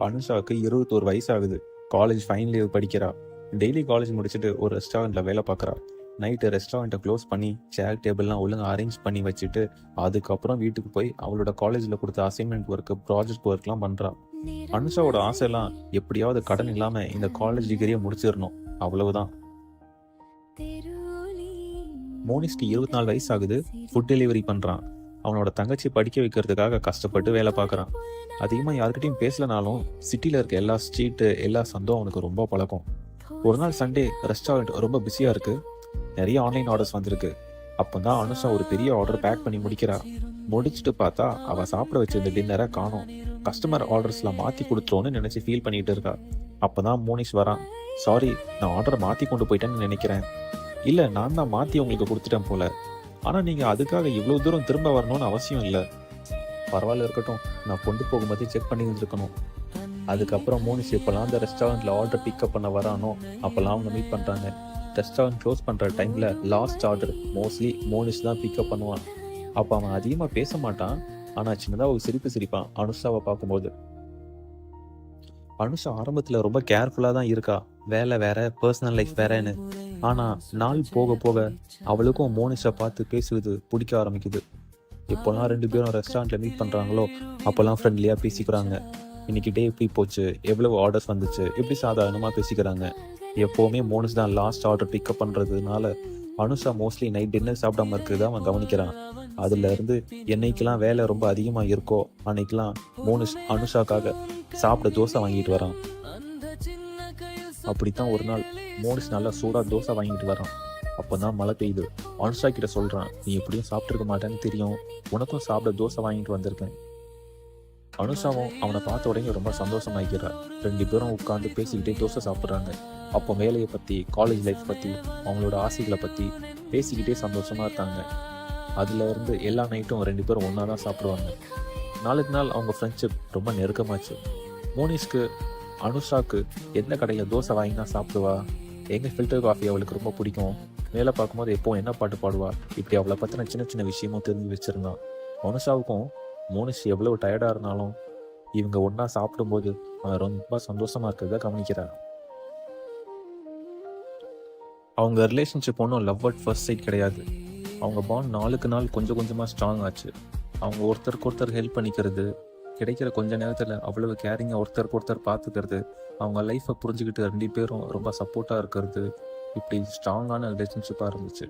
அனுஷாவுக்கு 21 வயசு ஆகுது. College final year படிக்கிறா. டெய்லி காலேஜ் முடிச்சுட்டு ஒரு ரெஸ்டாரண்ட்ல வேலை பார்க்குறா. நைட்டு ரெஸ்டாரண்ட்டை க்ளோஸ் பண்ணி சேர் டேபிள்லாம் ஒழுங்காக அரேஞ்ச் பண்ணி வச்சுட்டு அதுக்கப்புறம் வீட்டுக்கு போய் அவளோட காலேஜில் கொடுத்த அசைன்மெண்ட் ஒர்க்கு, ப்ராஜெக்ட் ஒர்க்லாம் பண்ணுறா. அனுஷாவோட ஆசையெல்லாம் எப்படியாவது கடன் இல்லாமல் இந்த காலேஜ் டிகிரியை முடிச்சிடணும், அவ்வளவுதான். மோனிஸ்க்கு 24 வயசு ஆகுது. ஃபுட் டெலிவரி பண்ணுறான். அவனோட தங்கச்சி படிக்க வைக்கிறதுக்காக கஷ்டப்பட்டு வேலை பார்க்குறான். அதிகமாக யாருக்கிட்டையும் பேசலனாலும் சிட்டியில் இருக்க எல்லா ஸ்ட்ரீட்டு, எல்லா சந்தும் அவனுக்கு ரொம்ப பழக்கம். ஒரு நாள் சண்டே ரெஸ்டாரண்ட் ரொம்ப பிஸியாக இருக்குது. நிறைய ஆன்லைன் ஆர்டர்ஸ் வந்திருக்கு. அப்போ தான் அனுஷா ஒரு பெரிய ஆர்டர் பேக் பண்ணி முடிக்கிறா. முடிச்சுட்டு பார்த்தா அவள் சாப்பிட வச்சிருந்த டின்னரை காணோம். கஸ்டமர் ஆர்டர்ஸ்லாம் மாற்றி கொடுத்துருவோன்னு நினச்சி ஃபீல் பண்ணிகிட்டு இருக்கா. அப்போ தான் மோனிஷ் வரான். சாரி, நான் ஆர்டரை மாற்றி கொண்டு போயிட்டேன்னு நினைக்கிறேன். இல்லை, நான் தான் மாற்றி உங்களுக்கு கொடுத்துட்டேன் போல. ஆனால் நீங்கள் அதுக்காக இவ்வளோ தூரம் திரும்ப வரணும்னு அவசியம் இல்லை. பரவாயில்ல, இருக்கட்டும், நான் கொண்டு போகும்போது செக் பண்ணி வந்துருக்கணும். அதுக்கப்புறம் மோனிஷ் எப்போல்லாம் அந்த ரெஸ்டாரண்ட்டில் ஆர்டர் பிக்கப் பண்ண வரானோ அப்போல்லாம் அவங்க மீட் பண்ணுறாங்க. ரெஸ்டாரண்ட் க்ளோஸ் பண்ணுற டைமில் லாஸ்ட் ஆர்டர் மோஸ்ட்லி மோனிஷ் தான் பிக்கப் பண்ணுவான். அப்போ அவன் அதிகமாக பேச மாட்டான், ஆனால் சின்னதாக ஒரு சிரிப்பு சிரிப்பான் அனுஷாவை பார்க்கும்போது. அனுஷா ஆரம்பத்தில் ரொம்ப கேர்ஃபுல்லாக தான் இருக்கா, வேலை வேற, பர்சனல் லைஃப் வேறன்னு. ஆனால் நாள் போக போக அவளுக்கும் மோனிஷை பார்த்து பேசுவது பிடிக்க ஆரம்பிக்குது. எப்போல்லாம் 2 பேரும் ரெஸ்டாரண்ட்டில் மீட் பண்ணுறாங்களோ அப்போல்லாம் ஃப்ரெண்ட்லியாக பேசிக்கிறாங்க. இன்னைக்கு டே எப்படி போச்சு, எவ்வளவு ஆர்டர்ஸ் வந்துச்சு, எப்படி சாதாரணமாக பேசிக்கிறாங்க. எப்போவுமே மோனிஷ் தான் லாஸ்ட் ஆர்டர் பிக்கப் பண்ணுறதுனால அனுஷா மோஸ்ட்லி நைட் டின்னர் சாப்பிடாம இருக்கிறத அவன் கவனிக்கிறான். அதுலேருந்து என்னைக்கெல்லாம் வேலை ரொம்ப அதிகமாக இருக்கோ அன்னைக்கெல்லாம் மோனிஷ் அனுஷாக்காக சாப்பிட தோசை வாங்கிட்டு வரான். அப்படித்தான் ஒரு நாள் மோனிஷ் நல்லா சூடாக தோசை வாங்கிட்டு வரான். அப்போ தான் மழை பெய்யுது. அனுஷா கிட்ட சொல்கிறான், நீ எப்படியும் சாப்பிட்ருக்க மாட்டேன்னு தெரியும், உனக்கும் சாப்பிட தோசை வாங்கிட்டு வந்திருக்கேன். அனுஷாவும் அவனை பார்த்த உடனே ரொம்ப சந்தோஷமாயிக்கிறார். 2 பேரும் உட்காந்து பேசிக்கிட்டே தோசை சாப்பிட்றாங்க. அப்போ வேலையை பற்றி, காலேஜ் லைஃப் பற்றி, அவங்களோட ஆசைகளை பற்றி பேசிக்கிட்டே சந்தோஷமாக இருக்காங்க. அதுல இருந்து எல்லா நைட்டும் 2 பேரும் ஒன்றா தான் சாப்பிடுவாங்க. நாளுக்கு நாள் அவங்க ஃப்ரெண்ட்ஷிப் ரொம்ப நெருக்கமாச்சு. மோனிஷ்க்கு அனுஷாவுக்கு எந்த கடையில் தோசை வாங்கினா சாப்பிடுவா, எங்கள் ஃபில்டர் காஃபி அவளுக்கு ரொம்ப பிடிக்கும், வேலை பார்க்கும்போது எப்போவும் என்ன பாட்டு பாடுவா, இப்படி அவளை பற்றின சின்ன சின்ன விஷயமும் தெரிஞ்சு வச்சுருந்தான். அனுஷாவுக்கும் மோனிஷ் எவ்வளவு டயர்டாக இருந்தாலும் இவங்க ஒன்றா சாப்பிடும்போது அவன் ரொம்ப சந்தோஷமாக இருக்கிறத கவனிக்கிறார். அவங்க ரிலேஷன்ஷிப் ஒன்றும் லவ் அட் ஃபர்ஸ்ட் சைட் கிடையாது. அவங்க பாண்ட் நாளுக்கு நாள் கொஞ்சம் கொஞ்சமாக ஸ்ட்ராங் ஆச்சு. அவங்க ஒருத்தருக்கு ஒருத்தர் ஹெல்ப் பண்ணிக்கிறது, கிடைக்கிற கொஞ்ச நேரத்தில் அவ்வளவு கேரிங்காக ஒருத்தருக்கு ஒருத்தர் பார்த்துக்கிறது, அவங்க லைஃப்பை புரிஞ்சுக்கிட்டு 2 பேரும் ரொம்ப சப்போர்ட்டாக இருக்கிறது, இப்படி ஸ்ட்ராங்கான ரிலேஷன்ஷிப்பாக இருந்துச்சு.